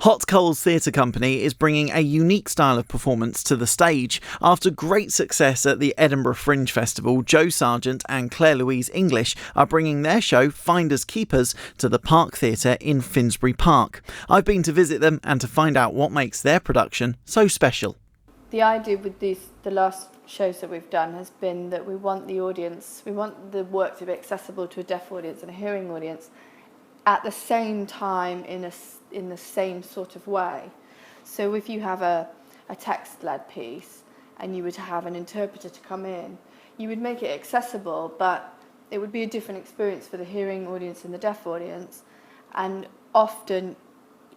Hot Coals Theatre Company is bringing a unique style of performance to the stage. After great success at the Edinburgh Fringe Festival, Joe Sargent and Claire Louise English are bringing their show Finders Keepers to the Park Theatre in Finsbury Park. I've been to visit them and to find out what makes their production so special. The idea with the last shows that we've done has been that we want the work to be accessible to a deaf audience and a hearing audience at the same time in the same sort of way. So if you have a text-led piece and you were to have an interpreter to come in, you would make it accessible, but it would be a different experience for the hearing audience and the deaf audience. And often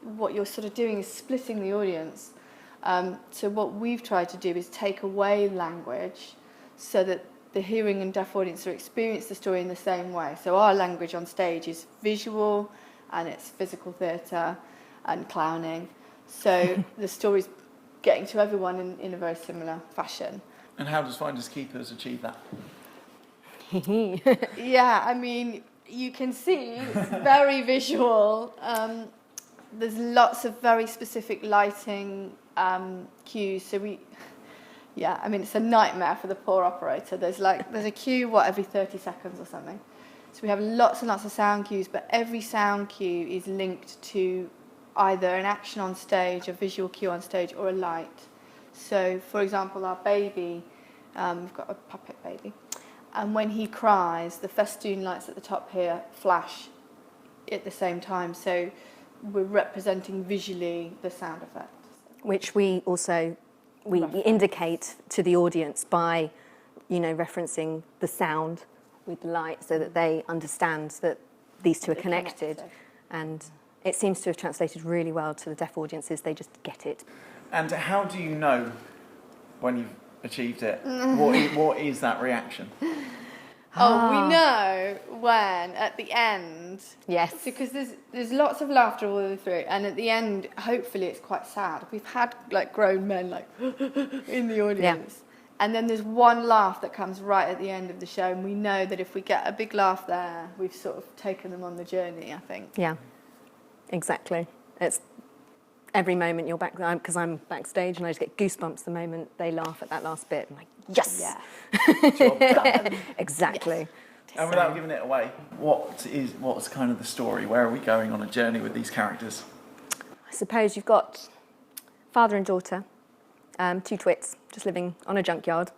what you're sort of doing is splitting the audience. So what we've tried to do is take away language so that the hearing and deaf audience are experience the story in the same way. So our language on stage is visual and it's physical theatre and clowning. So the story's getting to everyone in a very similar fashion. And how does Finders Keepers achieve that? Yeah, I mean, you can see it's very visual. There's lots of very specific lighting cues. So I mean, it's a nightmare for the poor operator. There's a cue, every 30 seconds or something. So we have lots and lots of sound cues, but every sound cue is linked to either an action on stage, a visual cue on stage, or a light. So, for example, our baby, we've got a puppet baby, and when he cries, the festoon lights at the top here flash at the same time. So we're representing visually the sound effect. Which we also indicate to the audience by, referencing the sound with the light so that they understand that these two are connected. And it seems to have translated really well to the deaf audiences. They just get it. And how do you know when you've achieved it? What is that reaction? Oh, we know when, at the end. Yes. Because there's lots of laughter all the way through, and at the end, hopefully it's quite sad. We've had grown men in the audience. Yeah. And then there's one laugh that comes right at the end of the show, and we know that if we get a big laugh there, we've sort of taken them on the journey, I think. Yeah, exactly. It's every moment you're back, because I'm backstage and I just get goosebumps the moment they laugh at that last bit. I'm like, yes! Yeah. Exactly. Yes. And without giving it away, what's kind of the story? Where are we going on a journey with these characters? I suppose you've got father and daughter, two twits, just living on a junkyard,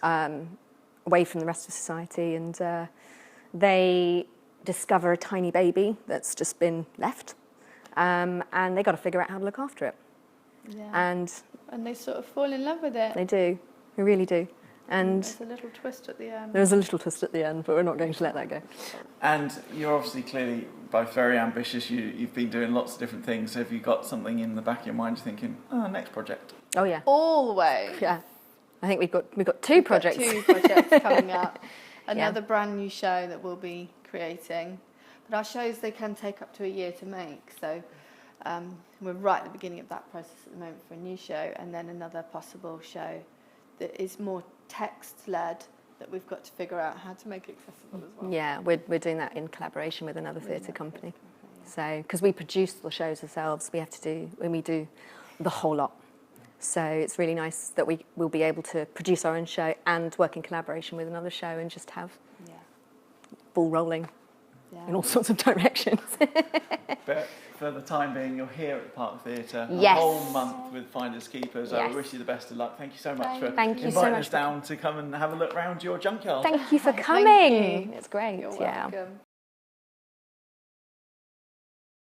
away from the rest of society, and they discover a tiny baby that's just been left. And they got to figure out how to look after it. Yeah. And they sort of fall in love with it. They do. They really do. And there's a little twist at the end. There's a little twist at the end, but we're not going to let that go. And you're obviously clearly both very ambitious. You've been doing lots of different things. So have you got something in the back of your mind you're thinking, next project? Oh, yeah. Always. Yeah. I think we've got two projects. Two projects coming up. Another brand new show that we'll be creating. But our shows, they can take up to a year to make, so we're right at the beginning of that process at the moment for a new show, and then another possible show that is more text-led that we've got to figure out how to make accessible as well. Yeah, we're doing that in collaboration with another theatre company. So, because we produce the shows ourselves, we do the whole lot. So it's really nice that we will be able to produce our own show and work in collaboration with another show and just have ball rolling. Yeah. In all sorts of directions. But for the time being, you're here at the Park Theatre a whole month with Finders Keepers. Yes. I wish you the best of luck. Thank you so much for inviting us down to come and have a look round your junkyard. Thank you for coming. Thank you. It's great. You're welcome.